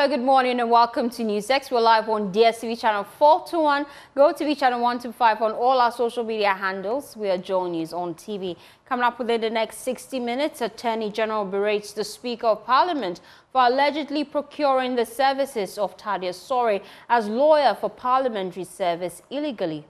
Hello, good morning and welcome to NewsX. We're live on DSTV channel 421, Go TV channel 125 on all our social media handles. We are Joy News on TV. Coming up within the next 60 minutes, Attorney General berates the Speaker of Parliament for allegedly procuring the services of Thaddeus Sory as lawyer for parliamentary service illegally.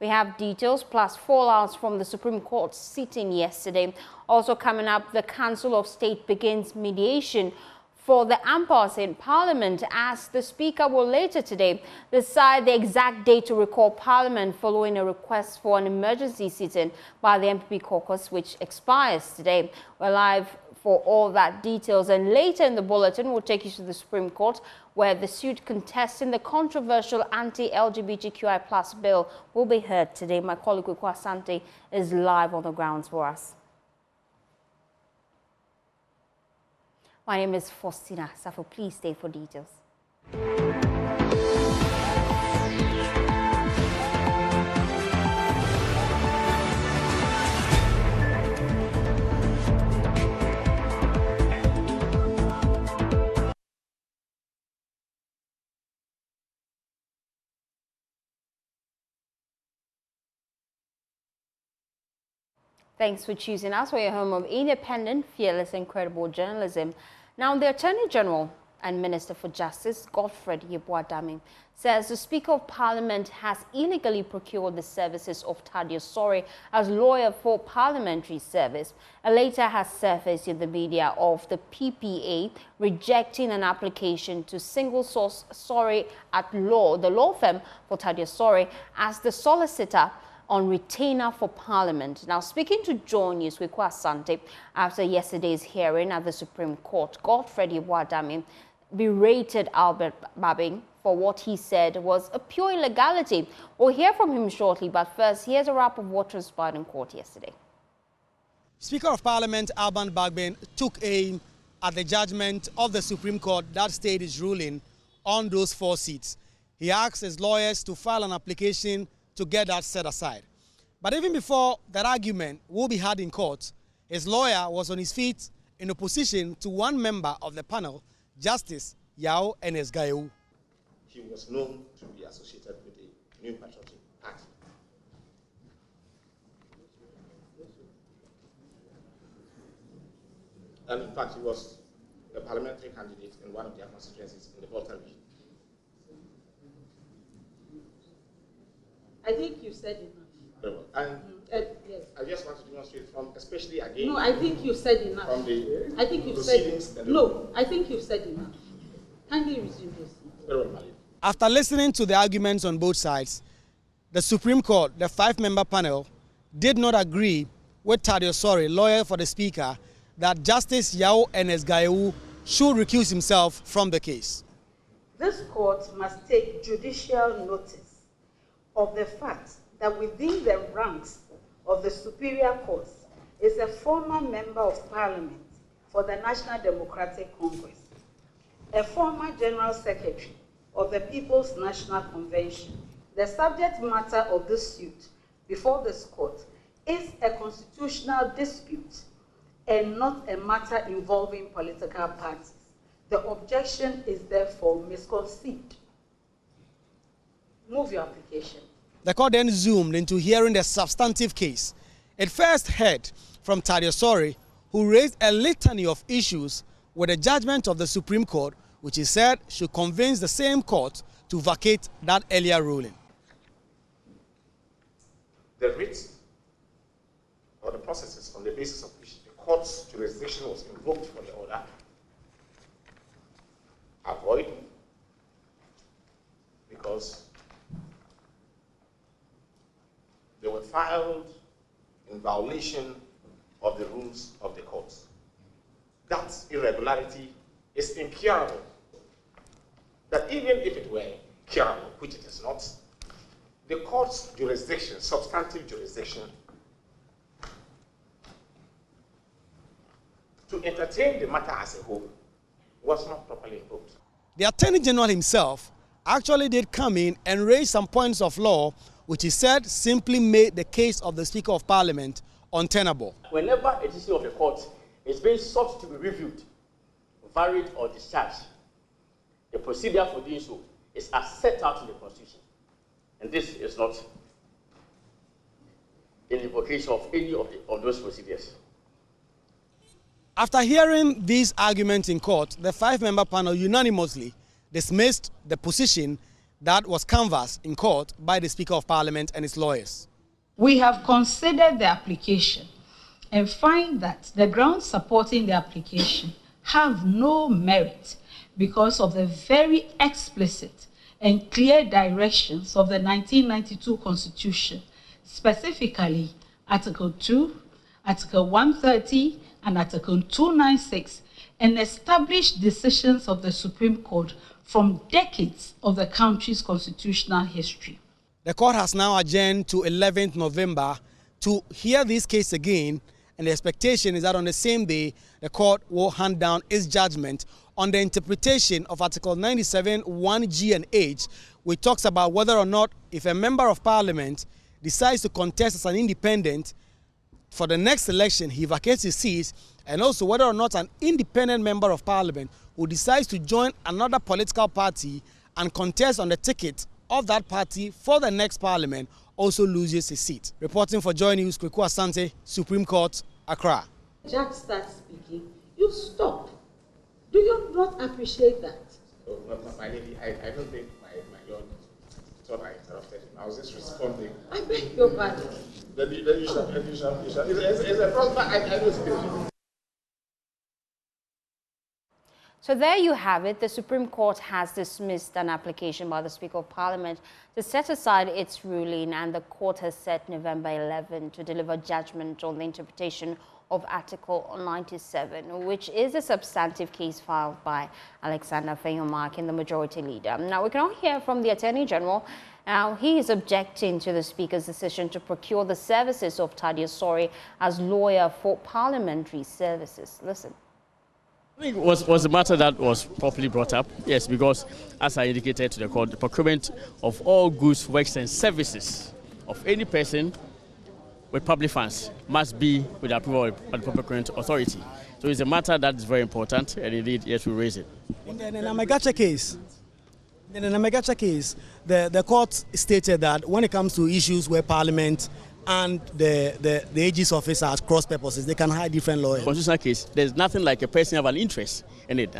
We have details plus fallouts from the Supreme Court sitting yesterday. Also coming up, the Council of State begins mediation for the impasse in Parliament as the Speaker will later today decide the exact date to recall Parliament following a request for an emergency sitting by the MPP caucus, which expires today. We're live for all that details, and later in the bulletin we'll take you to the Supreme Court, where the suit contesting the controversial anti-LGBTQI+ bill will be heard today. My colleague Kweku Asante is live on the grounds for us. My name is Faustina Safo. Please stay for details. Thanks for choosing us for your home of independent, fearless and credible journalism. Now, the Attorney General and Minister for Justice, Godfred Yeboah-Dame, says the Speaker of Parliament has illegally procured the services of Thaddeus Sory as lawyer for parliamentary service. A letter has surfaced in the media of the PPA rejecting an application to single source Sory at law, the law firm for Thaddeus Sory, as the solicitor on retainer for Parliament. Now, speaking to Joy News with Kweku Asante after yesterday's hearing at the Supreme Court, Godfred Yeboah-Dame berated Albert Babing for what he said was a pure illegality. We'll hear from him shortly, but first, here's a wrap of what transpired in court yesterday. Speaker of Parliament Albert Babing took aim at the judgment of the Supreme Court that stayed its ruling on those 4 seats. He asked his lawyers to file an application to get that set aside. But even before that argument will be had in court, his lawyer was on his feet in opposition to one member of the panel, Justice Yao Enes-Gayewu. He was known to be associated with the New Patriotic Party. And in fact, he was a parliamentary candidate in one of their constituencies in the Volta region. I think you said enough. Very well. And yes. I just want to demonstrate from, especially again. No, I think you said enough. From the I think you proceedings. said no. I think you said enough. Kindly resume this. Very well, Malik. After listening to the arguments on both sides, the Supreme Court, the 5-member panel, did not agree with Thaddeus Sory, lawyer for the Speaker, that Justice Yao Enes-Gayewu should recuse himself from the case. This court must take judicial notice of the fact that within the ranks of the Superior Court is a former member of Parliament for the National Democratic Congress, a former General Secretary of the People's National Convention. The subject matter of this suit before this court is a constitutional dispute and not a matter involving political parties. The objection is therefore misconceived. Move your application. The court then zoomed into hearing the substantive case. It first heard from Thaddeus Sory, who raised a litany of issues with the judgment of the Supreme Court, which he said should convince the same court to vacate that earlier ruling. The writ or the processes on the basis of which the court's jurisdiction was invoked for the order are void because they were filed in violation of the rules of the courts. That irregularity is incurable. That even if it were curable, which it is not, the court's jurisdiction, substantive jurisdiction, to entertain the matter as a whole was not properly invoked. The Attorney General himself actually did come in and raise some points of law which he said simply made the case of the Speaker of Parliament untenable. Whenever a decision of the court is being sought to be reviewed, varied or discharged, the procedure for doing so is as set out in the Constitution. And this is not an invocation of any of those procedures. After hearing these arguments in court, the 5-member panel unanimously dismissed the position that was canvassed in court by the Speaker of Parliament and his lawyers. We have considered the application and find that the grounds supporting the application have no merit because of the very explicit and clear directions of the 1992 Constitution, specifically Article 2, Article 130, and Article 296, and established decisions of the Supreme Court from decades of the country's constitutional history. The court has now adjourned to 11th November to hear this case again, and the expectation is that on the same day, the court will hand down its judgment on the interpretation of Article 97, 1G and H, which talks about whether or not if a member of parliament decides to contest as an independent for the next election, he vacates his seat, and also whether or not an independent member of parliament who decides to join another political party and contest on the ticket of that party for the next parliament also loses his seat. Reporting for Joy News, Kweku Asante, Supreme Court, Accra. Judge starts speaking, you stop. Do you not appreciate that? So, my lady, I don't think my lord thought I interrupted him. I was just responding. I beg your pardon. Then you shall. It's a problem. I don't speak. So there you have it. The Supreme Court has dismissed an application by the Speaker of Parliament to set aside its ruling, and the court has set November 11 to deliver judgment on the interpretation of Article 97, which is a substantive case filed by Alexander Feyomark, the Majority Leader. Now, we can all hear from the Attorney General. Now, he is objecting to the Speaker's decision to procure the services of Thaddeus Sory as lawyer for parliamentary services. Listen. I think it was a matter that was properly brought up, yes, because as I indicated to the court, the procurement of all goods, works and services of any person with public funds must be with the approval of the procurement authority. So it's a matter that is very important, and indeed, yes, we raise it. In the Namagacha case, the court stated that when it comes to issues where Parliament and the AG's office are cross purposes, they can hire different lawyers. Constitutional case, there's nothing like a person have an interest in it.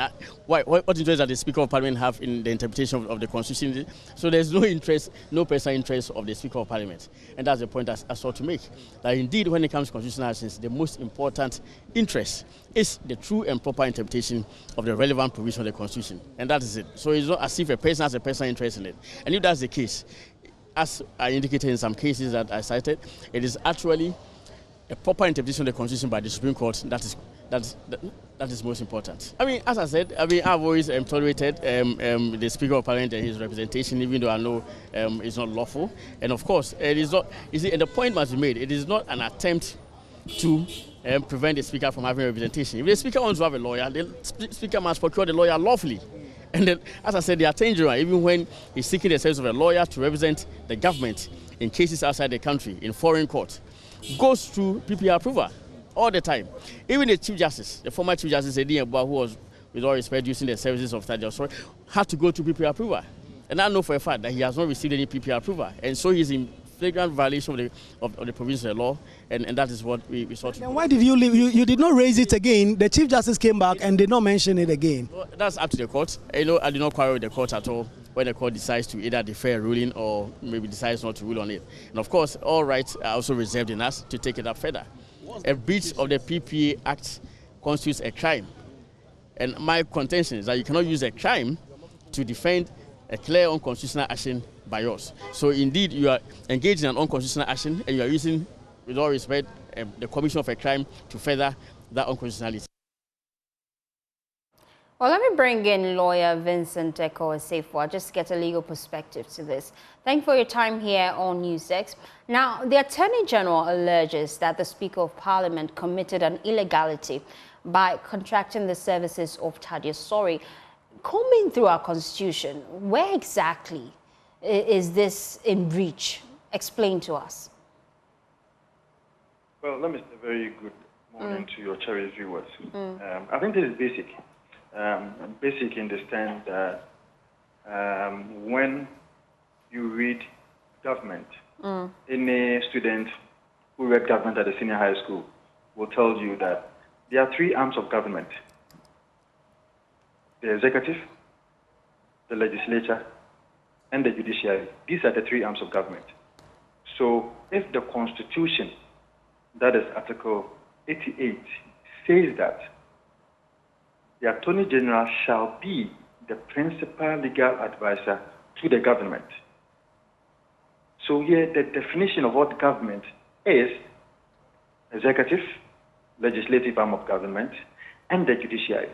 What interest does the Speaker of Parliament have in the interpretation of the Constitution? So there's no interest, no personal interest of the Speaker of Parliament. And that's the point I sought to make. That indeed, when it comes to constitutional actions, the most important interest is the true and proper interpretation of the relevant provision of the Constitution. And that is it. So it's not as if a person has a personal interest in it. And if that's the case, as I indicated in some cases that I cited, it is actually a proper interpretation of the Constitution by the Supreme Court that is most important. I mean, as I said, I've always tolerated the Speaker of Parliament and his representation, even though I know it's not lawful. And of course, it is not. You see, and the point must be made. It is not an attempt to prevent the Speaker from having representation. If the Speaker wants to have a lawyer, the Speaker must procure the lawyer lawfully. And then, as I said, the Attorney General, even when he's seeking the service of a lawyer to represent the government in cases outside the country, in foreign court, goes through PPR approval all the time. Even the Chief Justice, the former Chief Justice, Edi Ebua, who was, with all respect, using the services of Thaddeus Sory, had to go through PPR approval. And I know for a fact that he has not received any PPR approval. And so he's in flagrant violation of the provisions of the law, and that is what we sought to do. And why did you leave? You did not raise it again. The Chief Justice came back and did not mention it again. Well, that's up to the court. You know, I did not quarrel with the court at all when the court decides to either defer a ruling or maybe decides not to rule on it. And of course, all rights are also reserved in us to take it up further. A breach of the PPA Act constitutes a crime. And my contention is that you cannot use a crime to defend a clear unconstitutional action by yours. So indeed, you are engaged in an unconstitutional action and you are using, with all respect, the commission of a crime to further that unconstitutionality. Well, let me bring in lawyer Vincent Eko-Asefua just to get a legal perspective to this. Thank you for your time here on NewsX. Now, the Attorney General alleges that the Speaker of Parliament committed an illegality by contracting the services of Thaddeus Sory. Combing through our Constitution, where exactly is this in breach? Explain to us. Well, let me say a very good morning to your cherished viewers. I think this is basic. basic in the sense that when you read government, any student who read government at the senior high school will tell you that there are three arms of government: the executive, the legislature, and the judiciary. These are the three arms of government. So if the Constitution, that is Article 88, says that the Attorney General shall be the principal legal advisor to the government. So here the definition of what government is: executive, legislative arm of government, and the judiciary.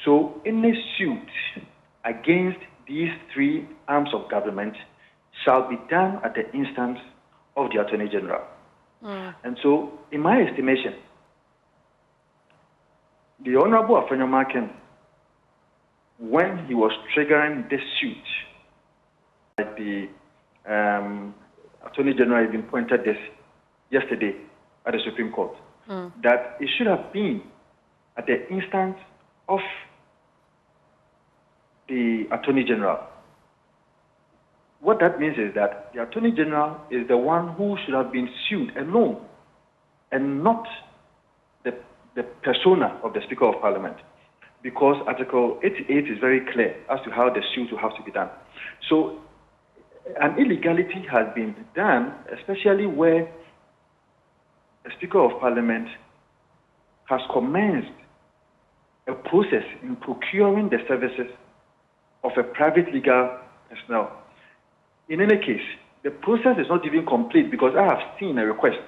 So any suit against these three arms of government shall be done at the instance of the Attorney General. And so, in my estimation, the Honorable Afenyomakin, when he was triggering this suit, like the Attorney General even pointed this yesterday at the Supreme Court, that it should have been at the instance of the Attorney General. What that means is that the Attorney General is the one who should have been sued alone, and not the persona of the Speaker of Parliament, because Article 88 is very clear as to how the suit will have to be done. So an illegality has been done, especially where the Speaker of Parliament has commenced a process in procuring the services of a private legal personnel. In any case, the process is not even complete, because I have seen a request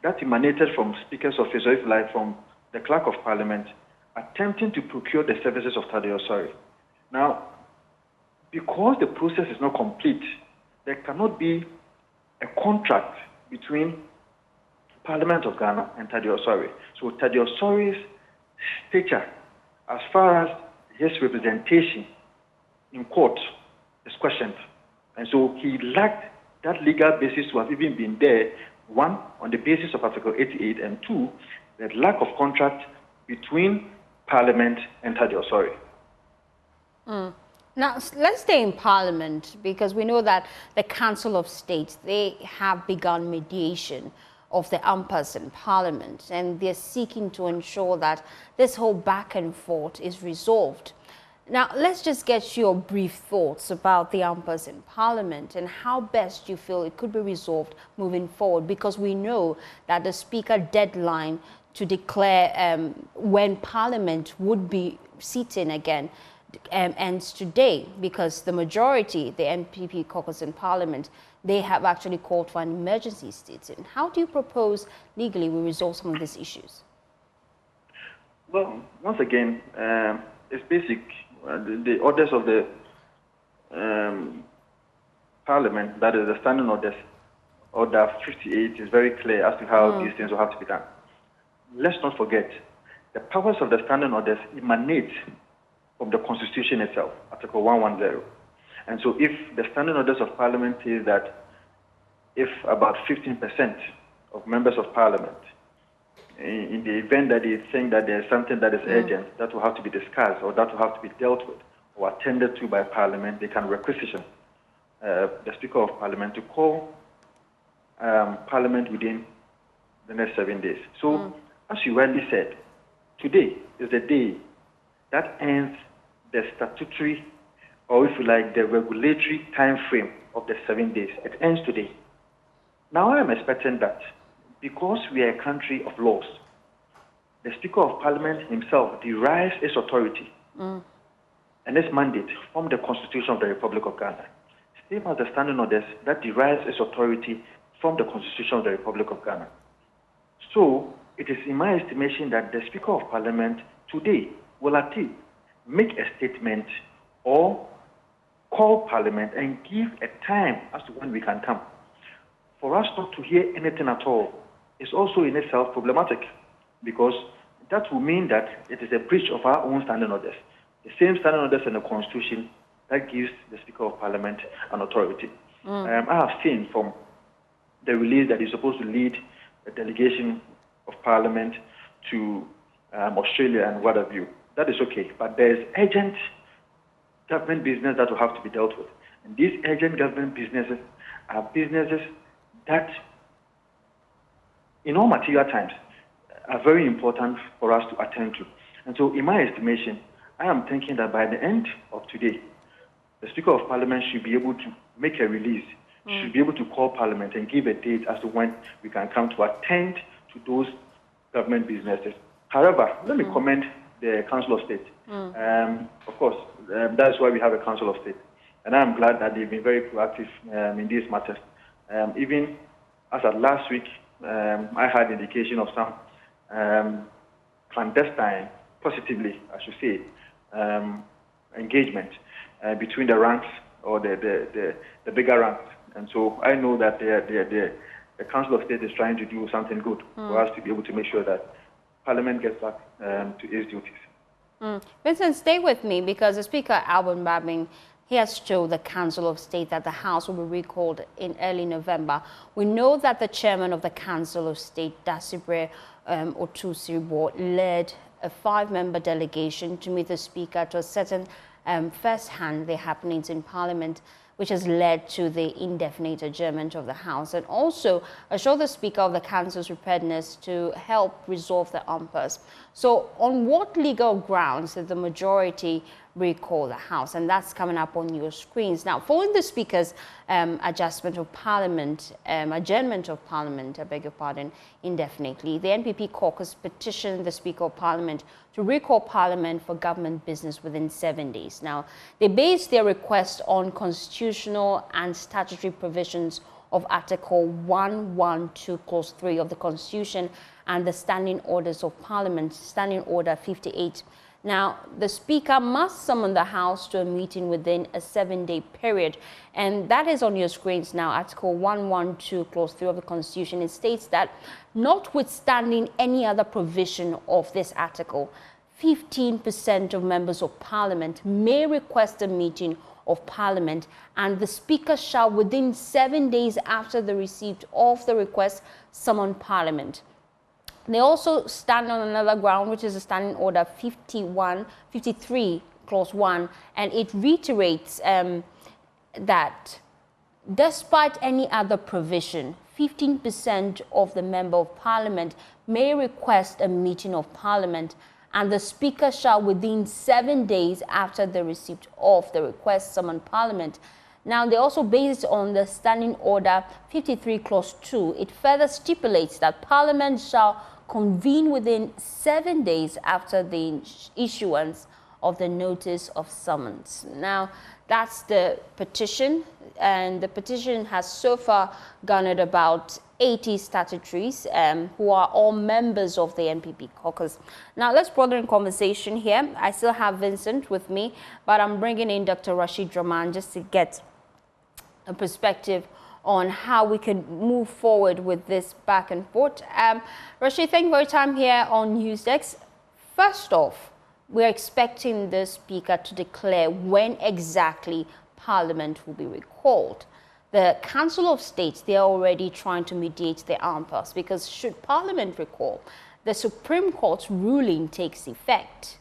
that emanated from Speaker's office, or if like from the Clerk of Parliament, attempting to procure the services of Thaddeus Sory. Now, because the process is not complete, there cannot be a contract between Parliament of Ghana and Thaddeus Sory. So Thaddeus Sory's stature, as far as his representation in court, is questioned. And so he lacked that legal basis to have even been there, one, on the basis of Article 88, and two, the lack of contract between Parliament and Thaddeus Sory. Now, let's stay in Parliament, because we know that the Council of State, they have begun mediation of the impasse in Parliament, and they're seeking to ensure that this whole back and forth is resolved. Now, let's just get your brief thoughts about the impasse in Parliament and how best you feel it could be resolved moving forward, because we know that the Speaker deadline to declare when Parliament would be sitting again ends today, because the majority, the MPP caucus in Parliament, they have actually called for an emergency sitting. How do you propose legally we resolve some of these issues? Well, once again, it's basic. The orders of the Parliament, that is the standing orders, Order 58, is very clear as to how these things will have to be done. Let's not forget, the powers of the standing orders emanate from the Constitution itself, Article 110. And so if the standing orders of Parliament is that if about 15% of members of Parliament, in the event that they think that there's something that is urgent, that will have to be discussed, or that will have to be dealt with or attended to by Parliament, they can requisition the Speaker of Parliament to call Parliament within the next 7 days. So, as you rightly said, today is the day that ends the statutory, or if you like, the regulatory time frame of the 7 days. It ends today. Now I am expecting that, because we are a country of laws, the Speaker of Parliament himself derives its authority and its mandate from the Constitution of the Republic of Ghana. Same as the standing orders that derives its authority from the Constitution of the Republic of Ghana. So, it is in my estimation that the Speaker of Parliament today will at least make a statement or call Parliament and give a time as to when we can come. For us not to hear anything at all is also in itself problematic, because that will mean that it is a breach of our own standing orders. The same standing orders in the Constitution that gives the Speaker of Parliament an authority. I have seen from the release that he's supposed to lead a delegation of Parliament to Australia and what have you. that is okay. But there's urgent government business that will have to be dealt with. And these urgent government businesses are businesses that, in all material times, are very important for us to attend to. And so, in my estimation, I am thinking that by the end of today, the Speaker of Parliament should be able to make a release, should be able to call Parliament and give a date as to when we can come to attend to those government businesses. However, let me commend the Council of State. Of course, that's why we have a Council of State. And I'm glad that they've been very proactive in these matters. Even as of last week, I had indication of some clandestine, positively, I should say, engagement between the ranks or the bigger ranks. And so I know that the Council of State is trying to do something good for us to be able to make sure that Parliament gets back to its duties. Vincent, stay with me, because the Speaker, Alban Bagbin, he has told the Council of State that the House will be recalled in early November. We know that the chairman of the Council of State, Dasibre Otusiribo, led a 5-member delegation to meet the Speaker to ascertain first-hand the happenings in Parliament, which has led to the indefinite adjournment of the House, and also assure the Speaker of the Council's preparedness to help resolve the impasse. So on what legal grounds did the majority recall the House? And that's coming up on your screens. Now, following the Speaker's adjustment of Parliament, adjournment of Parliament, I beg your pardon, indefinitely, the NPP caucus petitioned the Speaker of Parliament to recall Parliament for government business within 7 days. Now, they based their request on constitutional and statutory provisions of Article 112, Clause 3 of the Constitution and the Standing Orders of Parliament, Standing Order 58. Now, the Speaker must summon the House to a meeting within a 7-day period, and that is on your screens now. Article 112, Clause 3 of the Constitution, it states that notwithstanding any other provision of this article, 15% of members of Parliament may request a meeting of Parliament, and the Speaker shall, within 7 days after the receipt of the request, summon Parliament. They also stand on another ground, which is the Standing Order 53, Clause 1, and it reiterates that despite any other provision, 15% of the Member of Parliament may request a meeting of Parliament, and the Speaker shall, within 7 days after the receipt of the request, summon Parliament. Now, they also based on the Standing Order 53, Clause 2. It further stipulates that Parliament shall convene within 7 days after the issuance of the notice of summons. Now, that's the petition, and the petition has so far garnered about 80 statutories who are all members of the NPP caucus. Now, let's broaden the conversation here. I still have Vincent with me, but I'm bringing in Dr. Rashid Rahman just to get a perspective on how we can move forward with this back and forth. Rashid, thank you for your time here on NewsDesk. First off, we're expecting the Speaker to declare when exactly Parliament will be recalled. The Council of State, they're already trying to mediate the impasse, because should Parliament recall, the Supreme Court's ruling takes effect.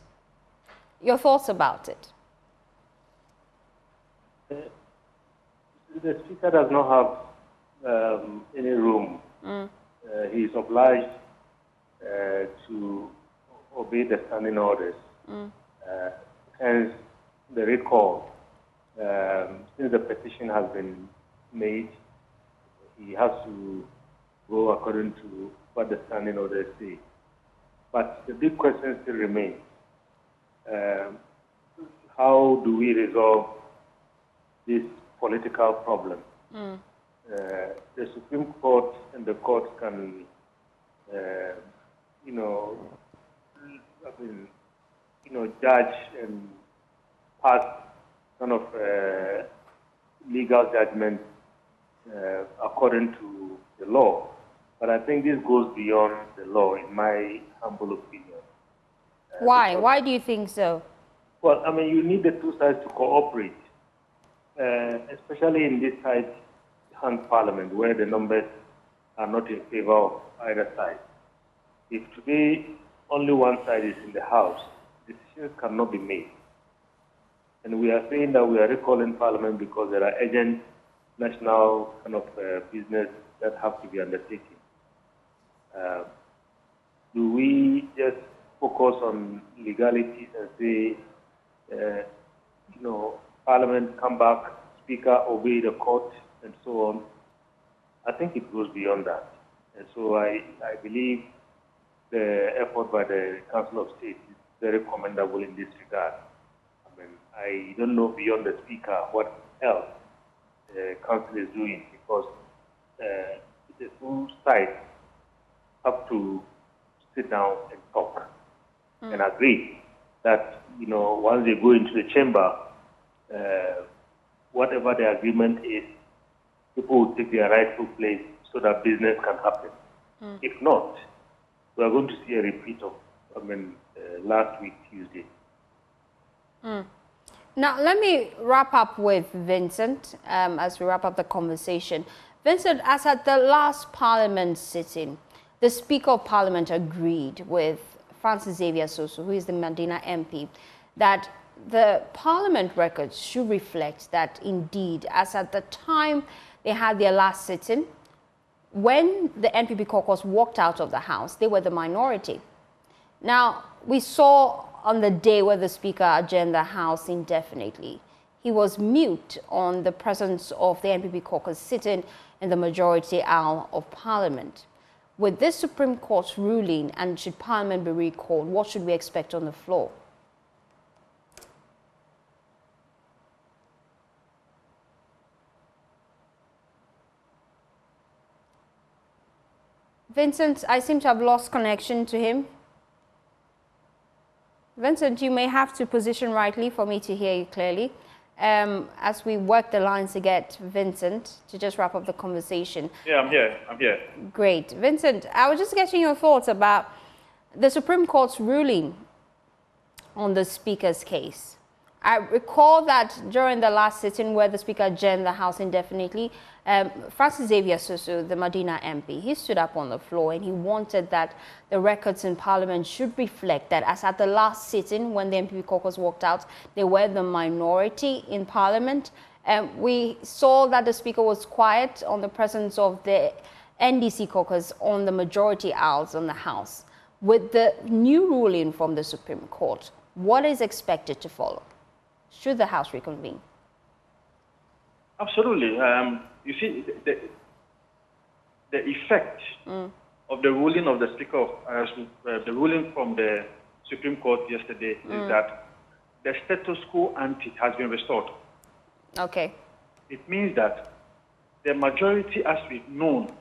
Your thoughts about it? The Speaker does not have any room. He is obliged to obey the standing orders. Hence, the recall, since the petition has been made, he has to go according to what the standing orders say. But the big question still remains. How do we resolve this political problem? The Supreme Court and the courts can, judge and pass kind of legal judgment according to the law. But I think this goes beyond the law, in my humble opinion. Why? Why do you think so? Well, I mean, you need the two sides to cooperate, especially in this tight-hand parliament where the numbers are not in favor of either side. If today only one side is in the House decisions cannot be made. And we are saying that we are recalling Parliament because there are urgent national kind of business that have to be undertaken. Do we just focus on legalities and say, Parliament come back, Speaker obey the court, and so on? I think it goes beyond that. And so I believe the effort by the Council of State is very commendable in this regard. I mean, I don't know beyond the Speaker what else the Council is doing, because the two sides have to sit down and talk and agree that, once they go into the chamber, whatever the agreement is, people will take their rightful place so that business can happen. If not, we are going to see a repeat of, last week, Tuesday. Now, let me wrap up with Vincent as we wrap up the conversation. Vincent, as at the last Parliament sitting, the Speaker of Parliament agreed with Francis Xavier Soso, who is the Medina MP, that the Parliament records should reflect that indeed, as at the time they had their last sitting, when the NPP caucus walked out of the House, they were the minority. Now, we saw on the day where the Speaker adjourned the House indefinitely, he was mute on the presence of the NPP caucus sitting in the majority aisle of Parliament. With this Supreme Court's ruling, and should Parliament be recalled, what should we expect on the floor? Vincent, I seem to have lost connection to him. Vincent, you may have to position rightly for me to hear you clearly. As we work the lines to get Vincent to just wrap up the conversation. Yeah, I'm here. Great. Vincent, I was just getting your thoughts about the Supreme Court's ruling on the Speaker's case. I recall that during the last sitting where the Speaker adjourned the House indefinitely, Francis Xavier Soso, the Medina MP, he stood up on the floor and he wanted that the records in Parliament should reflect that, as at the last sitting when the NPP caucus walked out, they were the minority in Parliament. We saw that the Speaker was quiet on the presence of the NDC caucus on the majority aisles in the House. With the new ruling from the Supreme Court, what is expected to follow? Should the House reconvene? Absolutely. You see, the effect of the ruling of the Speaker, the ruling from the Supreme Court yesterday is that the status quo ante has been restored. Okay. It means that the majority, as we've known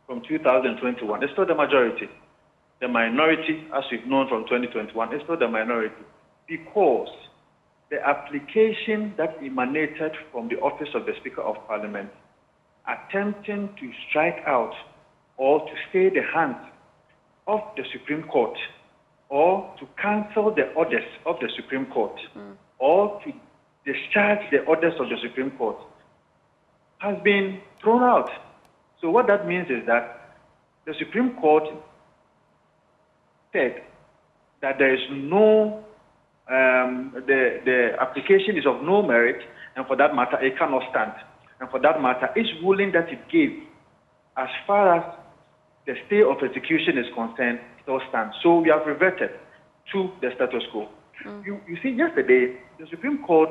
from 2021, is still the majority. The minority, as we've known from 2021, is still the minority, because the application that emanated from the office of the Speaker of Parliament attempting to strike out or to stay the hand of the Supreme Court, or to cancel the orders of the Supreme Court, or to discharge the orders of the Supreme Court, has been thrown out. So what that means is that the Supreme Court said that there is no the application is of no merit, and for that matter, it cannot stand. And for that matter, each ruling that it gave, as far as the stay of execution is concerned, still stands. So we have reverted to the status quo. You see, yesterday, the Supreme Court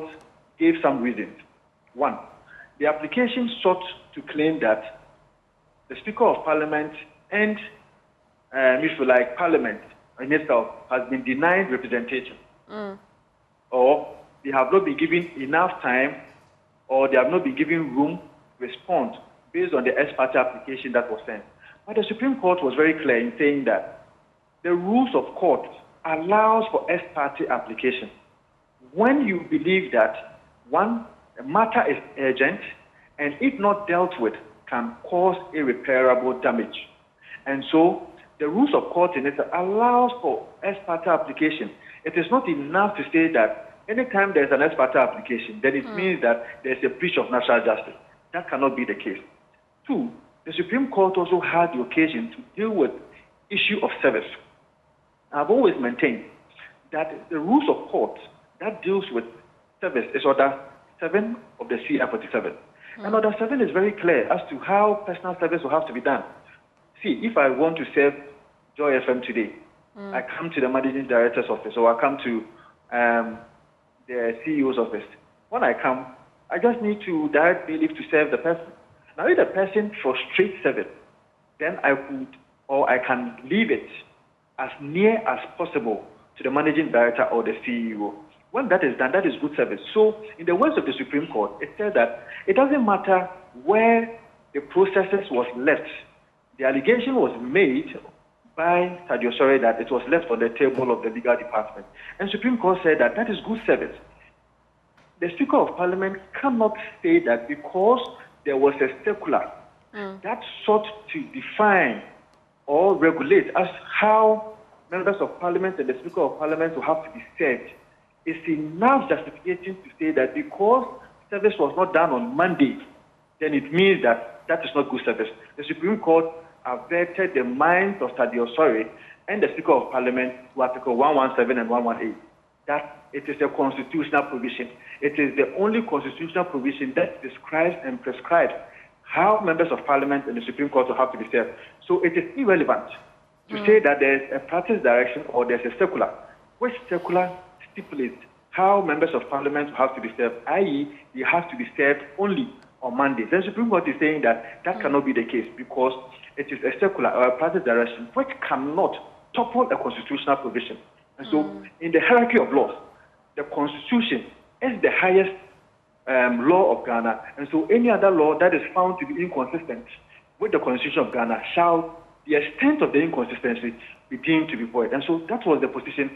gave some reasons. One, the application sought to claim that the Speaker of Parliament and, if you like, Parliament in itself has been denied representation. Or they have not been given enough time, or they have not been given room to respond based on the ex parte application that was sent. But the Supreme Court was very clear in saying that the rules of court allows for ex parte application when you believe that, one, the matter is urgent, and if not dealt with, can cause irreparable damage. And so the rules of court in it allows for ex parte application. It is not enough to say that anytime there's an ex parte application, then it means that there's a breach of natural justice. That cannot be the case. Two, the Supreme Court also had the occasion to deal with issue of service. I've always maintained that the rules of court that deals with service is Order 7 of the CI 47. And Order 7 is very clear as to how personal service will have to be done. See, if I want to serve Joy FM today, I come to the managing director's office or I come to the CEO's office. When I come, I just need to direct leave to serve the person. Now, if the person frustrates service, then I can leave it as near as possible to the managing director or the CEO. When that is done, that is good service. So, in the words of the Supreme Court, it said that it doesn't matter where the processes was left. The allegation was made by Thaddeus Sory that it was left on the table of the legal department. And Supreme Court said that that is good service. The Speaker of Parliament cannot say that because there was a circular that sought to define or regulate as how members of Parliament and the Speaker of Parliament will have to be served, is enough justification to say that because service was not done on Monday, then it means that that is not good service. The Supreme Court averted the minds of Thaddeus Sory and the Speaker of Parliament to Article 117 and 118, that it is a constitutional provision. It is the only constitutional provision that describes and prescribes how members of Parliament and the Supreme Court will have to be served. So it is irrelevant to say that there is a practice direction or there is a circular, which circular stipulates how members of Parliament will have to be served, i.e., they have to be served only on Monday. The Supreme Court is saying that that cannot be the case because it is a circular or a practice direction which cannot topple a constitutional provision. And so, in the hierarchy of laws, the Constitution is the highest law of Ghana, and so any other law that is found to be inconsistent with the Constitution of Ghana shall, the extent of the inconsistency, be deemed to be void. And so that was the position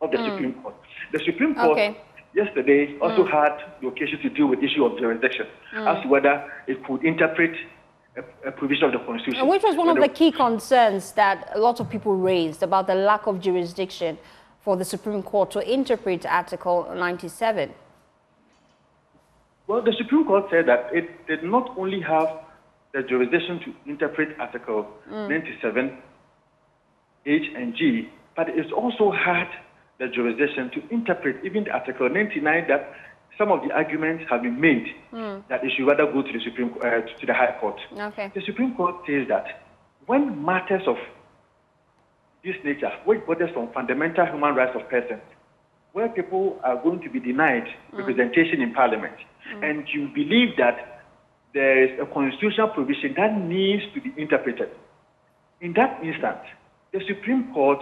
of the Supreme Court. The Supreme Court yesterday also had the occasion to deal with the issue of jurisdiction as to whether it could interpret a provision of the Constitution. Which was one of the key concerns that a lot of people raised about the lack of jurisdiction for the Supreme Court to interpret Article 97. Well, the Supreme Court said that it did not only have the jurisdiction to interpret Article 97, H and G, but it also had the jurisdiction to interpret even the Article 99 that some of the arguments have been made that it should rather go to the to the High Court. Okay. The Supreme Court says that when matters of this nature, which borders on fundamental human rights of persons, where people are going to be denied representation in Parliament, and you believe that there is a constitutional provision that needs to be interpreted, in that instance, the Supreme Court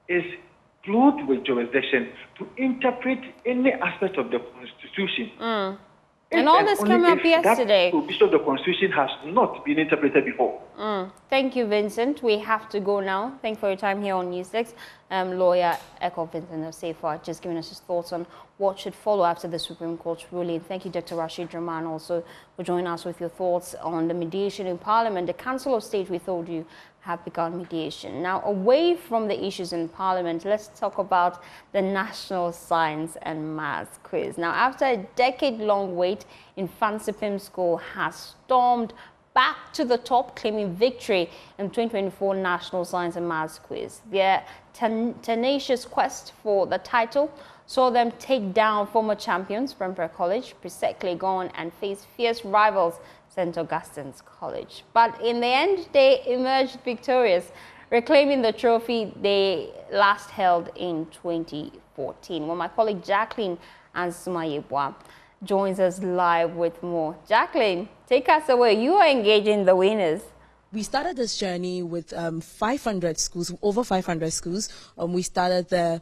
is clothed with jurisdiction to interpret any aspect of the Constitution. And all this came up yesterday. That provision of the Constitution has not been interpreted before. Thank you, Vincent. We have to go now. Thank you for your time here on News 6. Lawyer Echo Vincent of Safer just giving us his thoughts on what should follow after the Supreme Court's ruling. Thank you, Dr. Rashid Rahman, also for joining us with your thoughts on the mediation in Parliament. The Council of State, we told you, have begun mediation. Now, away from the issues in Parliament, let's talk about the National Science and Maths Quiz. Now, after a decade-long wait, Infansipim School has stormed back to the top, claiming victory in 2024 National Science and Maths Quiz. Their tenacious quest for the title saw them take down former champions, Prempeh College, Presec Legon, and face fierce rivals, St. Augustine's College. But in the end, they emerged victorious, reclaiming the trophy they last held in 2014. Well, my colleague Jacqueline Ansumayebwa joins us live with more. Jacqueline, take us away. You are engaging the winners. We started this journey with 500 schools, over 500 schools. We started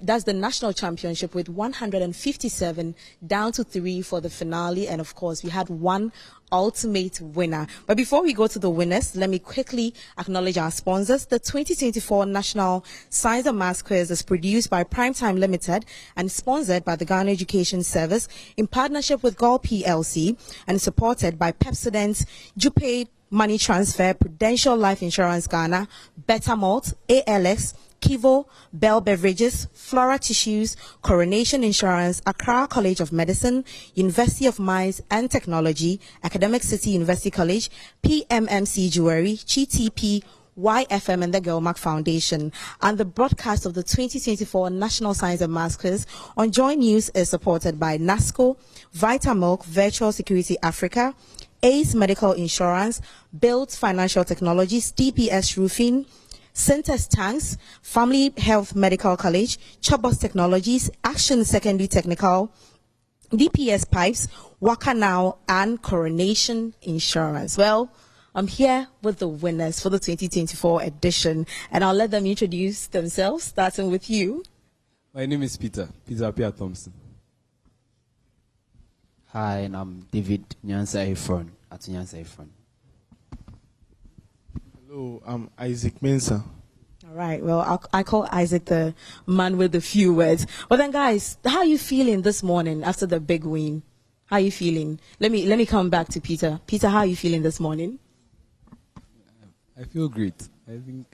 that's the national championship with 157 down to 3 for the finale. And of course, we had one ultimate winner. But before we go to the winners, let me quickly acknowledge our sponsors. The 2024 National Science and Maths Quiz is produced by Primetime Limited and sponsored by the Ghana Education Service in partnership with Gol PLC and supported by Pepsodent's Jupaid Money Transfer, Prudential Life Insurance Ghana, Better Malt, ALS, Kivo, Bell Beverages, Flora Tissues, Coronation Insurance, Accra College of Medicine, University of Mines and Technology, Academic City University College, PMMC Jewelry, GTP, YFM and the Gelmark Foundation. And the broadcast of the 2024 National Science and Maths Quiz on Joy News is supported by NASCO, Vitamilk, Virtual Security Africa, Ace Medical Insurance, Build Financial Technologies, DPS Roofing, Synthes Tanks, Family Health Medical College, Chobos Technologies, Action Secondary Technical, DPS Pipes, Waka Now, and Coronation Insurance. Well, I'm here with the winners for the 2024 edition, and I'll let them introduce themselves, starting with you. My name is Peter Apia Thompson. Hi, and I'm David Nyansa Efron at Nyansa Efron. Hello, I'm Isaac Mensah. All right, well, I call Isaac the man with the few words. Well then, guys, how are you feeling this morning after the big win? How are you feeling? Let me come back to Peter. Peter, how are you feeling this morning? I feel great. I think,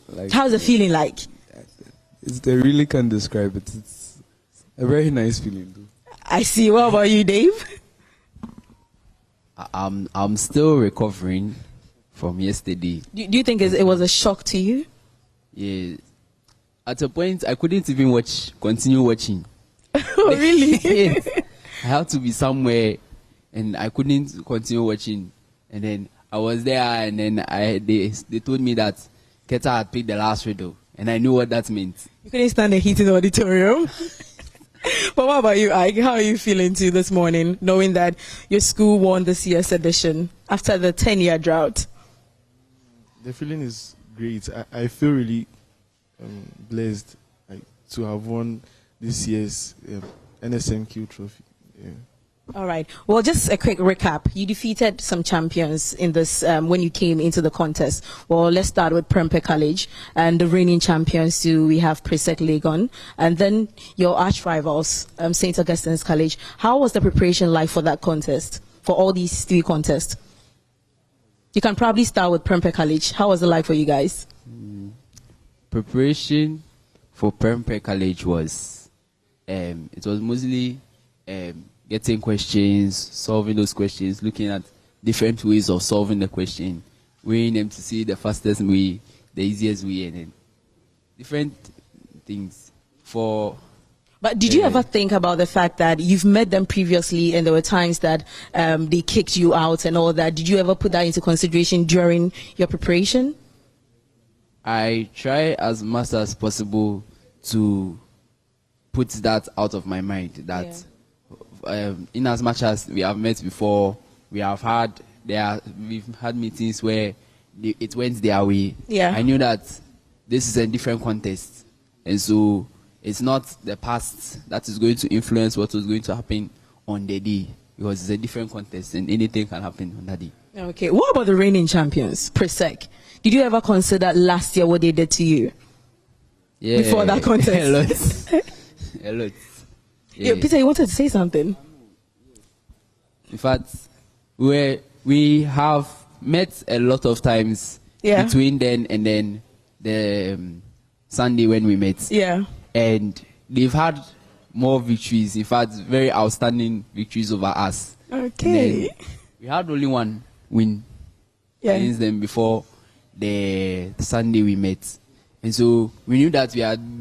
like, how's the feeling like? I really can't describe it. It's a very nice feeling, though. I see. What about you, Dave? I'm still recovering from yesterday. Do you think it was a shock to you? Yeah. At a point, I couldn't even continue watching. Oh, really? Yes. I had to be somewhere, and I couldn't continue watching. And then I was there, and then they told me that Keta had picked the last riddle, and I knew what that meant. You couldn't stand the heat in the auditorium. But what about you, Ike? How are you feeling too this morning, knowing that your school won this year's edition after the 10-year drought? The feeling is great. I feel really blessed to have won this year's NSMQ trophy. Yeah. All right. Well, just a quick recap. You defeated some champions in this when you came into the contest. Well, let's start with Prempeh College and the reigning champions. Too, we have Presec Legon, and then your arch rivals, St. Augustine's College. How was the preparation like for that contest? For all these three contests? You can probably start with Prempeh College. How was it like for you guys? Preparation for Prempeh College was, it was mostly getting questions, solving those questions, looking at different ways of solving the question, weighing them to see the fastest way, the easiest way, and then different things. But did you ever think about the fact that you've met them previously and there were times that they kicked you out and all that? Did you ever put that into consideration during your preparation? I try as much as possible to put that out of my mind, that in as much as we have met before, we've had meetings where it went their way. Yeah. I knew that this is a different contest, and so it's not the past that is going to influence what was going to happen on the day, because it's a different contest and anything can happen on that day. Okay. What about the reigning champions, Presec? Did you ever consider last year what they did to you? Yeah. Before that contest? A lot. Yeah. Peter, you wanted to say something? In fact, we have met a lot of times between then and then the Sunday when we met. Yeah. And they've had more victories, in fact, very outstanding victories over us. Okay. We had only one win against them before the Sunday we met. And so we knew that we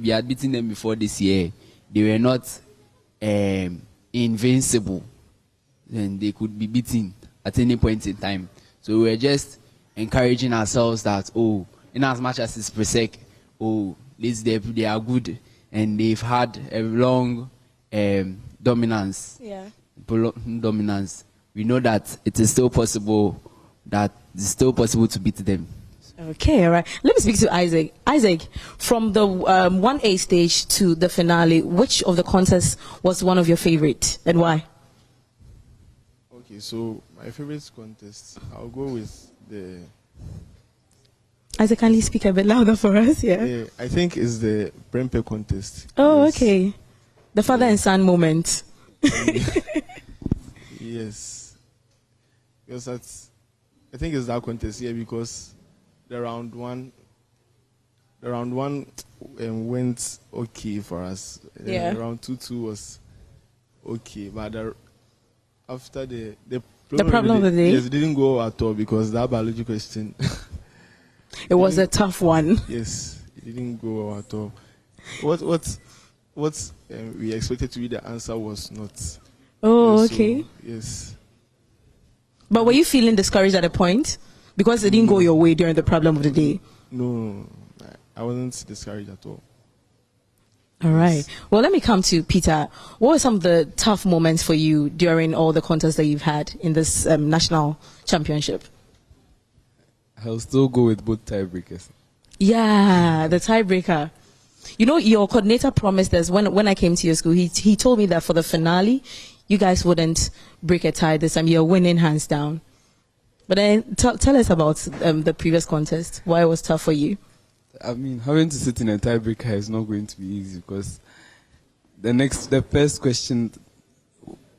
had beaten them before this year. They were not invincible, and they could be beaten at any point in time. So we were just encouraging ourselves that, in as much as it's Presec, they are good, and they've had a long dominance. Yeah. Dominance. We know that it is still possible. To beat them. Okay, all right. Let me speak to Isaac. Isaac, from the 1A stage to the finale, which of the contests was one of your favorite and why? Okay, so my favorite contest, I'll go with the... Isaac, can you speak a bit louder for us? Yeah, I think it's the Prempeh contest. Oh, yes. Okay. The father and son moment. Yes. Because I think it's that contest here because the round one went okay for us. Yeah. Round 2 was okay, but after the problem of the day, yes, it didn't go at all because that biology question. It was a tough one. Yes, it didn't go well at all. What we expected to be the answer was not. Oh, So, okay. yes. But were you feeling discouraged at a point? Because it didn't go your way during the problem of the day? No, I wasn't discouraged at all. All right. Well, let me come to Peter. What were some of the tough moments for you during all the contests that you've had in this national championship? I'll still go with both tiebreakers. Yeah, the tiebreaker. You know, your coordinator promised us when I came to your school, he told me that for the finale, you guys wouldn't break a tie this time. You're winning hands down. But then tell us about the previous contest, why it was tough for you. I mean, having to sit in a tiebreaker is not going to be easy because the first question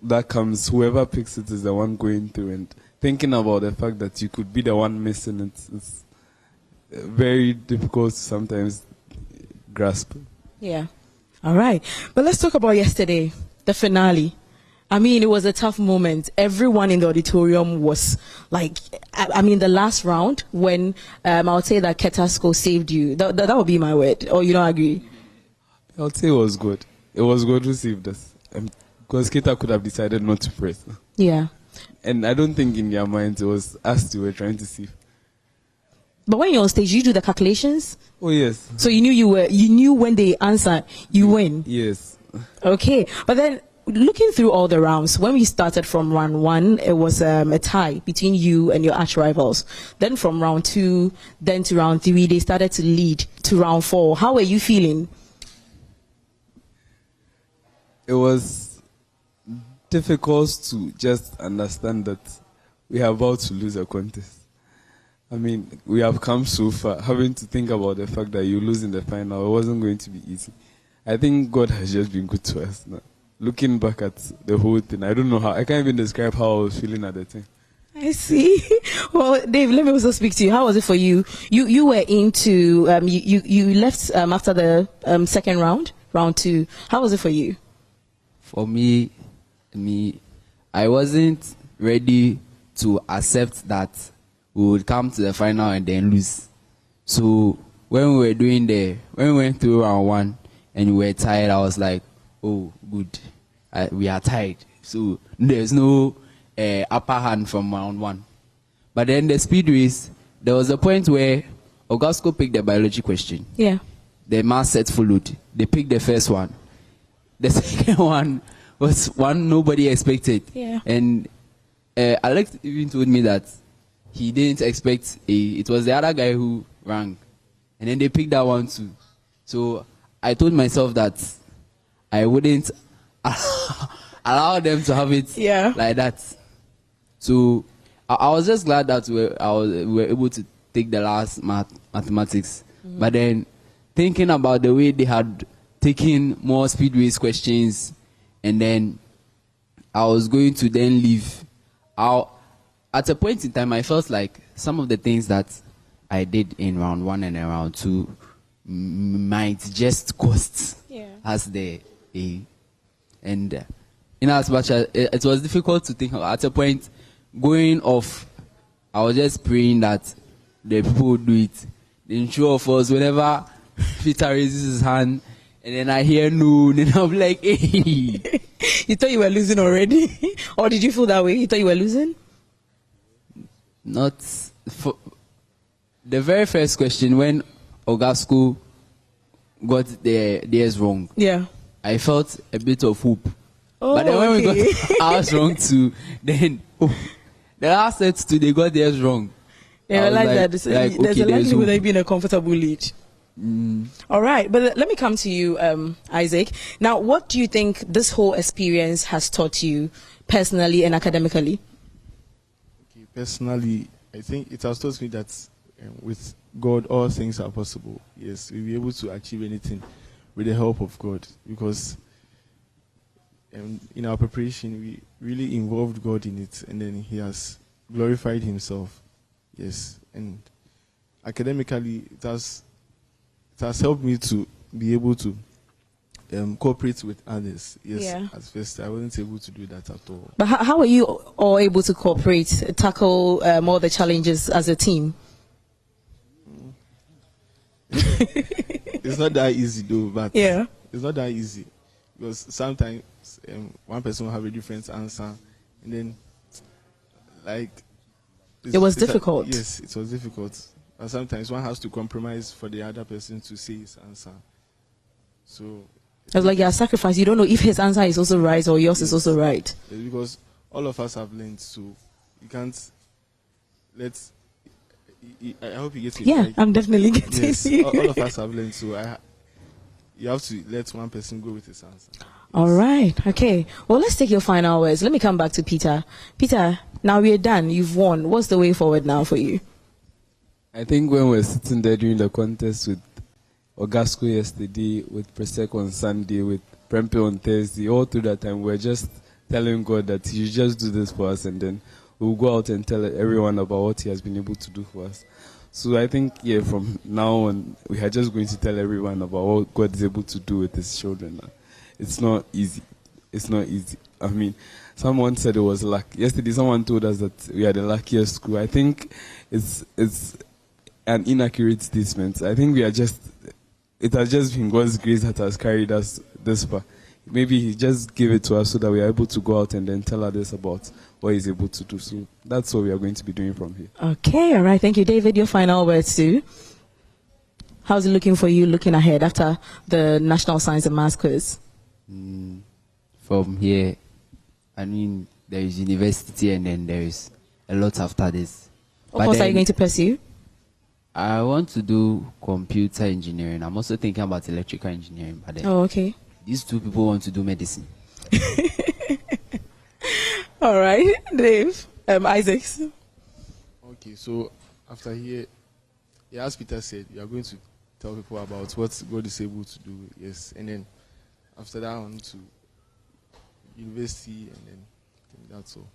that comes, whoever picks it is the one going through, and thinking about the fact that you could be the one missing it is very difficult to sometimes grasp. Yeah. All right. But let's talk about yesterday, the finale. I mean, it was a tough moment. Everyone in the auditorium was like, I mean, the last round when I would say that Ketasco saved you. That would be my word. Or you don't agree? I would say it was good. It was God who saved us. Because Keta could have decided not to press. Yeah. And I don't think in their minds it was us who were trying to save. But when you're on stage, you do the calculations? Oh, yes. So you knew when they answer, you win? Yes. Okay. But then, looking through all the rounds, when we started from round 1, it was a tie between you and your arch rivals. Then from round 2, then to round 3, they started to lead to round 4. How were you feeling? It was difficult to just understand that we are about to lose a contest. I mean, we have come so far, having to think about the fact that you lose in the final, it wasn't going to be easy. I think God has just been good to us now. Looking back at the whole thing, I don't know how, I can't even describe how I was feeling at the time. I see. Well, Dave, let me also speak to you. How was it for you? You were into, you left after the second round, round 2. How was it for you? For me, I wasn't ready to accept that we would come to the final and then lose. So when we went through round 1 and we were tired, I was like, oh, good, we are tied. So there's no upper hand from round 1. But then the speed race, there was a point where Augusto picked the biology question. Yeah. The mass set followed. They picked the first one. The second one was one nobody expected. Yeah. And Alex even told me that he didn't expect it was the other guy who rang. And then they picked that one too. So I told myself that I wouldn't allow them to have it like that. So I was just glad that we were able to take the last mathematics. But then thinking about the way they had taken more speedways questions, and then I was going to then leave. At a point in time, I felt like some of the things that I did in round 1 and in round 2 might just cost us the A. And in as much as it was difficult to think about, at a point going off, I was just praying that the people would do it. Then true of us, whenever Peter raises his hand, and then I hear no, then I'm like, hey. You thought you were losing already? Or did you feel that way? You thought you were losing? Not for the very first question when Augusto got theirs wrong. Yeah. I felt a bit of hope. Oh, but then when we got ours wrong too, then the last set too, they got theirs wrong. Yeah, I like that. There's a likelihood they've been a comfortable lead. All right, but let me come to you, Isaac. Now, what do you think this whole experience has taught you personally and academically? Okay, personally, I think it has taught me that with God, all things are possible. Yes, we'll be able to achieve anything with the help of God, because in our preparation, we really involved God in it, and then He has glorified Himself. Yes, and academically, it has helped me to be able to cooperate with others. Yes, at first I wasn't able to do that at all. But how are you all able to cooperate, tackle all the challenges as a team? It's not that easy though, but Yeah. it's not that easy because sometimes one person will have a different answer, and then like It was difficult. Yes, it was difficult. And sometimes one has to compromise for the other person to say his answer. So It's like you're sacrifice. You don't know if his answer is also right or yours is also right. yes, because all of us have learned, so you can't let. I hope you get it. Yeah, right. I'm definitely getting Yes, you. all of us have learned, so you have to let one person go with his answer. All right. Okay. Well, let's take your final words. Let me come back to Peter. Peter, now we're done. You've won. What's the way forward now for you? I think when we were sitting there during the contest with Ogasco yesterday, with Presec on Sunday, with Prempe on Thursday, all through that time, we were just telling God that He should just do this for us, and then we'll go out and tell everyone about what He has been able to do for us. So I think, yeah, from now on, we are just going to tell everyone about what God is able to do with His children. It's not easy. It's not easy. I mean, someone said it was luck. Yesterday, someone told us that we are the luckiest school. I think it's an inaccurate statement. I think it has just been God's grace that has carried us this far. Maybe He just gave it to us so that we are able to go out and then tell others about what He's able to do. So that's what we are going to be doing from here. Okay. All right. Thank you, David. Your final words too. How's it looking for you looking ahead after the National Science and Maths quiz? From here, I mean, there is university and then there is a lot after this. What course are you going to pursue? I want to do computer engineering. I'm also thinking about electrical engineering. But then Okay. these two people want to do medicine. All right. Dave, Isaacs. Okay, so after here, as Peter said, you are going to tell people about what God is able to do. Yes, and then after that, on to university, and then I think that's all.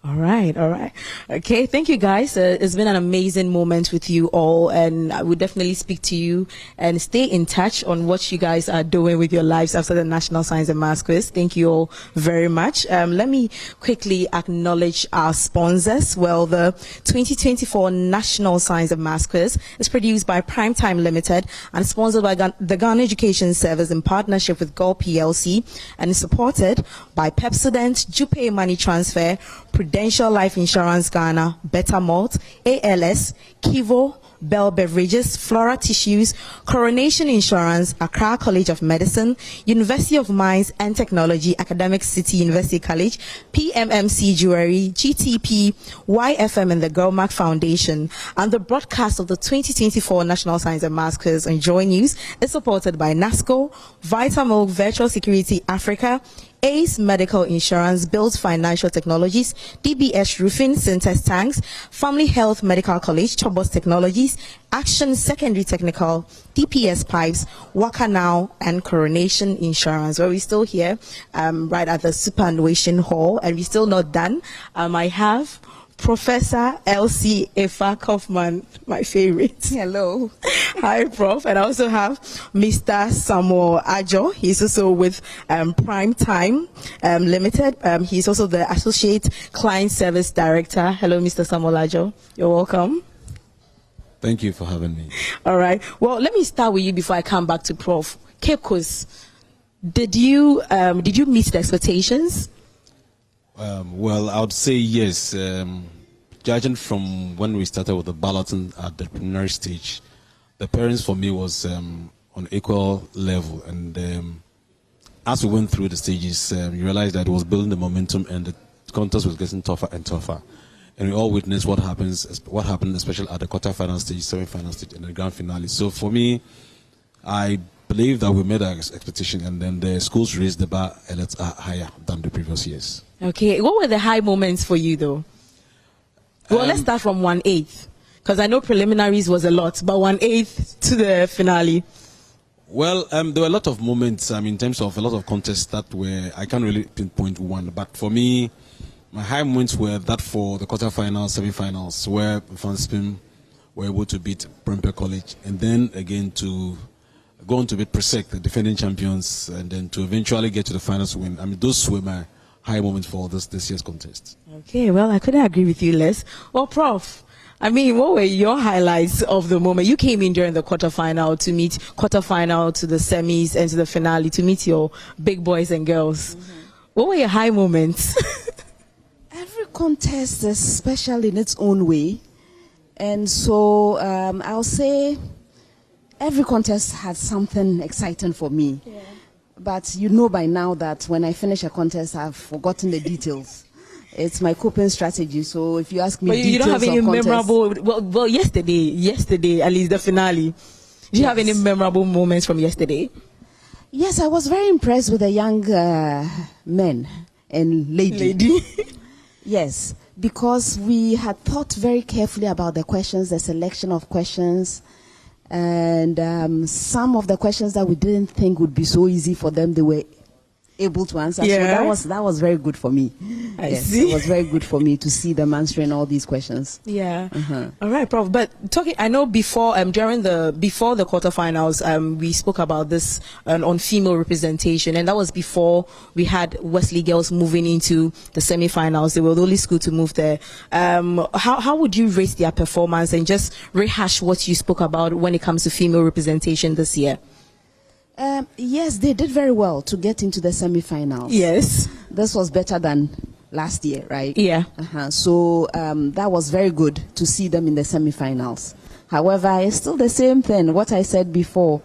All right, all right. Okay, thank you guys. It's been an amazing moment with you all, and I would definitely speak to you and stay in touch on what you guys are doing with your lives after the National Science and Maths quiz. Thank you all very much. Let me quickly acknowledge our sponsors. Well, the 2024 National Science and Maths quiz is produced by Primetime Limited and sponsored by the Ghana Education Service in partnership with Gulf PLC, and is supported by Pepsodent, Jupe Money Transfer, Prudential Life Insurance Ghana, Better Malt, ALS, Kivo, Bell Beverages, Flora Tissues, Coronation Insurance, Accra College of Medicine, University of Mines and Technology, Academic City University College, PMMC Jewelry, GTP, YFM and the Girlmark Foundation. And the broadcast of the 2024 National Science and Maths quiz on Joy News is supported by NASCO, Vitamilk Virtual Security Africa, Ace Medical Insurance, Build Financial Technologies, DBS Roofing, Synthes Tanks, Family Health Medical College, Chobos Technologies, Action Secondary Technical, DPS Pipes, Waka Now, and Coronation Insurance. Well, we're still here right at the Superannuation Hall, and we're still not done. I have Professor Elsie Efa Kaufman, my favorite. Hello. Hi, Prof. And I also have Mr. Samuel Ajo. He's also with Prime Time Limited. He's also the Associate Client Service Director. Hello, Mr. Samuel Ajo. You're welcome. Thank you for having me. All right. Well, let me start with you before I come back to Prof. Kekos, did you meet the expectations? Well, I would say yes. Judging from when we started with the balloting at the preliminary stage, the parents for me was on equal level. And as we went through the stages, you realized that it was building the momentum and the contest was getting tougher and tougher. And we all witnessed what happened, especially at the quarterfinal stage, semi-final stage, and the grand finale. So for me, I believe that we made our expectation, and then the schools raised the bar a lot higher than the previous years. Okay, what were the high moments for you though? Well, let's start from 1/8, because I know preliminaries was a lot, but 1/8 to the finale. Well, there were a lot of moments, in terms of a lot of contests that were, I can't really pinpoint one, but for me, my high moments were that for the quarterfinals, semi-finals, where Fanspin were able to beat Prempeh College, and then again to go on to beat Presec, the defending champions, and then to eventually get to the finals win. Those were my high moments for this year's contest. Okay, well, I couldn't agree with you less. Well, Prof, I mean, what were your highlights of the moment? You came in during the quarterfinal to the semis and to the finale to meet your big boys and girls. What were your high moments? Every contest is special in its own way. And so I'll say every contest had something exciting for me. Yeah. But you know by now that when I finish a contest, I've forgotten the details. It's my coping strategy. So if you ask me, but you don't have any memorable. Well, yesterday, at least the finale. Do you have any memorable moments from yesterday? Yes, I was very impressed with the young men and lady. Yes, because we had thought very carefully about the questions, the selection of questions, and some of the questions that we didn't think would be so easy for them, they were able to answer. Yeah. So that was very good for me. I see. It was very good for me to see them answering all these questions. Yeah. All right, Prof. But I know before the quarterfinals, we spoke about this on female representation, and that was before we had Wesley girls moving into the semi-finals. They were the only school to move there. How would you rate their performance and just rehash what you spoke about when it comes to female representation this year? Yes, they did very well to get into the semi-finals. Yes. This was better than last year, right? Yeah. So that was very good to see them in the semi-finals. However, it's still the same thing, what I said before.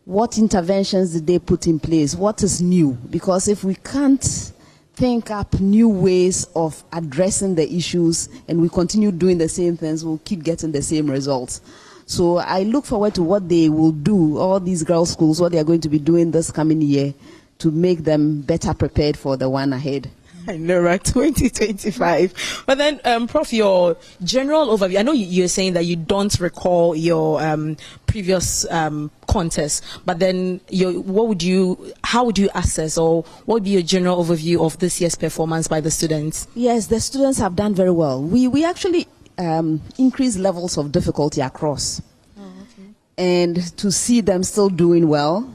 What interventions did they put in place? What is new? Because if we can't think up new ways of addressing the issues and we continue doing the same things, we'll keep getting the same results. So I look forward to what they will do, all these girls' schools, what they are going to be doing this coming year to make them better prepared for the one ahead. I know, right? 2025. But then, Prof, your general overview, I know you're saying that you don't recall your previous contest, but then how would you assess, or what would be your general overview of this year's performance by the students? Yes, the students have done very well. We actually increased levels of difficulty across. Oh, okay. And to see them still doing well,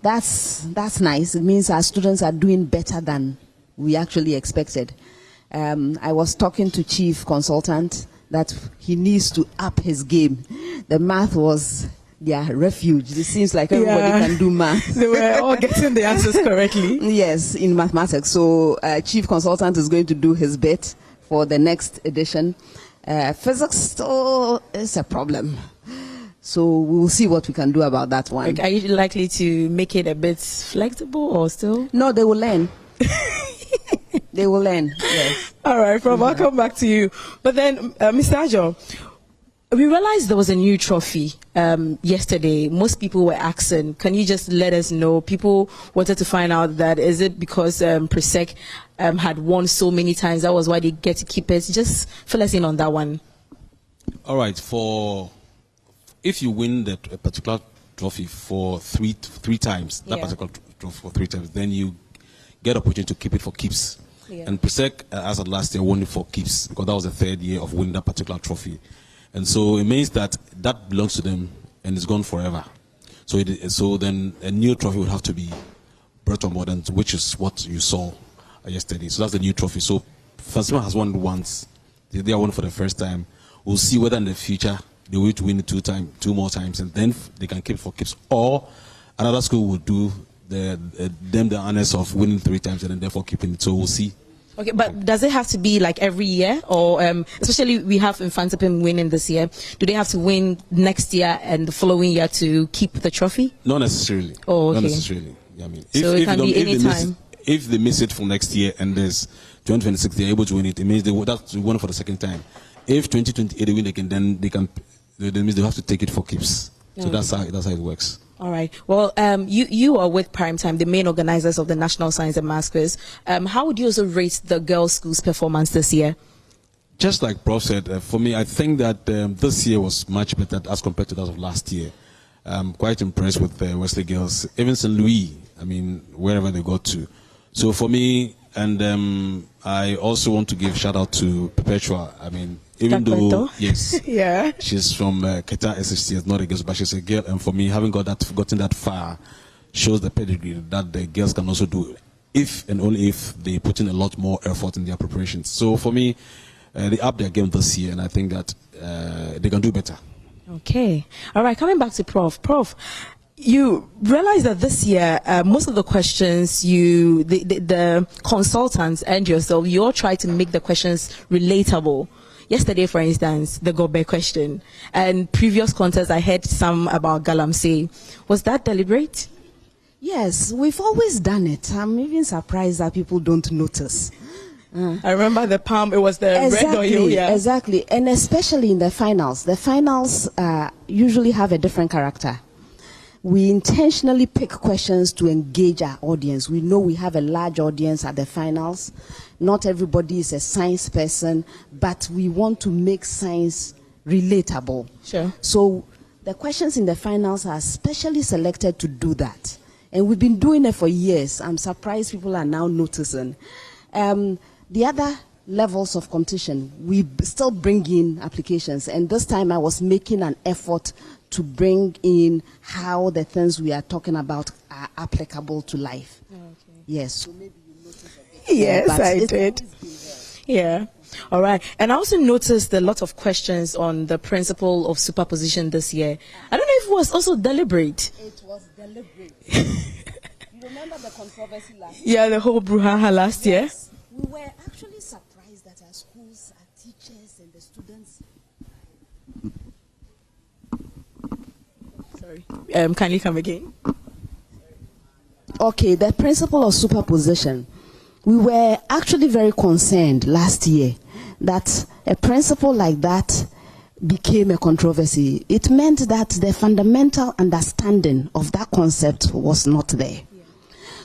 that's nice. It means our students are doing better than we actually expected. I was talking to Chief Consultant that he needs to up his game. The math was their refuge. It seems like everybody can do math. They were all getting the answers correctly. Yes, in mathematics. So Chief Consultant is going to do his bit for the next edition. Physics still is a problem. So we'll see what we can do about that one. Are you likely to make it a bit flexible or still? No, they will learn. They will learn, yes. All right, Prof, I'll come back to you. But then, Mr. Ajo, we realized there was a new trophy yesterday. Most people were asking, can you just let us know? People wanted to find out that, is it because Presec had won so many times, that was why they get to keep it? Just fill us in on that one. All right, if you win a particular trophy for three times, that particular trophy for 3 times, then you get opportunity to keep it for keeps. Yeah. And Presec, as of last year, won it for keeps because that was the 3rd year of winning that particular trophy. And so it means that belongs to them and it's gone forever. So then a new trophy would have to be brought on board, which is what you saw yesterday. So that's the new trophy. So Fansima has won once. They are won for the first time. We'll see whether in the future they will win it 2 more times, and then they can keep it for keeps. Or another school will do the honors of winning 3 times and then therefore keeping it. So we'll see. Okay, but does it have to be like every year, or especially we have Infantipim winning this year? Do they have to win next year and the following year to keep the trophy? Not necessarily. Oh, okay. Not necessarily. I mean, so it can be any time. If they miss it for next year and there's 2026, they're able to win it. It means they would have to win for the 2nd time. If 2028 they win, that means they have to take it for keeps. So that's how it works. All right. Well, you are with Primetime, the main organizers of the National Science and Maths Quiz. How would you also rate the girls' school's performance this year? Just like Prof said, for me, I think that this year was much better as compared to that of last year. I'm quite impressed with Wesley girls, even St. Louis, I mean, wherever they got to. So for me, and I also want to give shout out to Perpetua. I mean, even though, yes, yeah, she's from Keta SHT, not a girl, but she's a girl. And for me, having gotten that far shows the pedigree that the girls can also do, if and only if they put in a lot more effort in their preparations. So for me, they upped their game this year, and I think that they can do better. Okay. All right. Coming back to Prof. Prof, you realize that this year, most of the questions the consultants and yourself, you all try to make the questions relatable. Yesterday, for instance, the Gobe question, and previous contests, I heard some about Galamsey. Was that deliberate? Yes, we've always done it. I'm even surprised that people don't notice. I remember the palm, it was the red oil. Yeah. Exactly, and especially in the finals. The finals usually have a different character. We intentionally pick questions to engage our audience. We know we have a large audience at the finals. Not everybody is a science person, but we want to make science relatable. Sure. So the questions in the finals are specially selected to do that. And we've been doing it for years. I'm surprised people are now noticing. The other levels of competition, we still bring in applications. And this time I was making an effort to bring in how the things we are talking about are applicable to life. Okay. Yes. So maybe you noticed a bit. Yes, I did. Yeah. All right. And I also noticed a lot of questions on the principle of superposition this year. I don't know if it was also deliberate. It was deliberate. You remember the controversy last year? Yeah, the whole brouhaha last year. We were actually surprised that our schools, our teachers, and the students. Sorry. Can you come again? Okay, the principle of superposition. We were actually very concerned last year that a principle like that became a controversy. It meant that the fundamental understanding of that concept was not there. Yeah.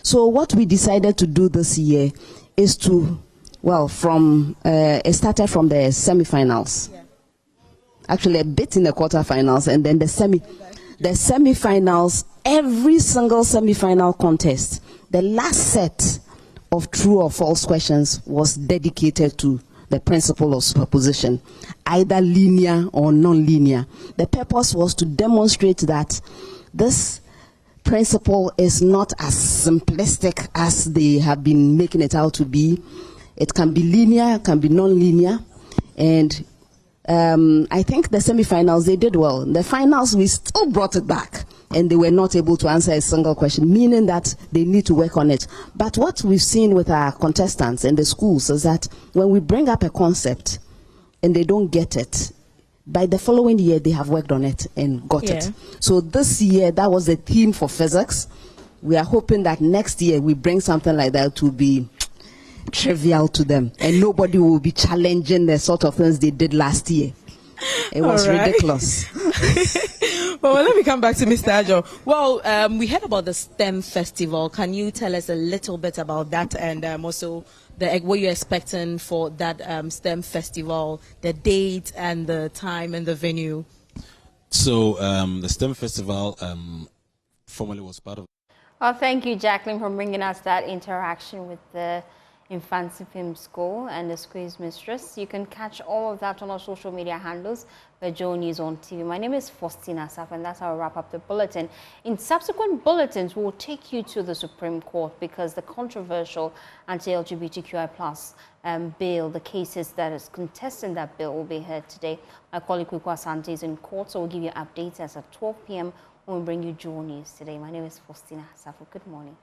So what we decided to do this year is to, well, it started from the semifinals. Yeah. Actually, a bit in the quarterfinals, and then the semifinals, every single semifinal contest, the last set of true or false questions was dedicated to the principle of superposition, either linear or non-linear. The purpose was to demonstrate that this principle is not as simplistic as they have been making it out to be. It can be linear, it can be non-linear, and I think the semifinals, they did well. The finals, we still brought it back, and they were not able to answer a single question, meaning that they need to work on it. But what we've seen with our contestants in the schools is that when we bring up a concept and they don't get it, by the following year, they have worked on it and got it. So this year, that was the theme for physics. We are hoping that next year we bring something like that to be trivial to them, and nobody will be challenging the sort of things they did last year. It was ridiculous. Well, let me come back to Mr. Ajo. Well, we heard about the STEM festival. Can you tell us a little bit about that, and also what you're expecting for that STEM festival, the date and the time and the venue? So the STEM festival formerly was part of. Well, thank you, Jacqueline, for bringing us that interaction with the Infancy Film School and the Squeeze Mistress. You can catch all of that on our social media handles, the Joe News on TV. My name is Faustina Saf, and that's how I wrap up the bulletin. In subsequent bulletins, we'll take you to the Supreme Court because the controversial anti-LGBTQI+ bill, the cases that is contesting that bill, will be heard today. My colleague Kukwa Asante is in court, so we'll give you updates as at 12 p.m. when we bring you Joe News today. My name is Faustina Saf. Good morning.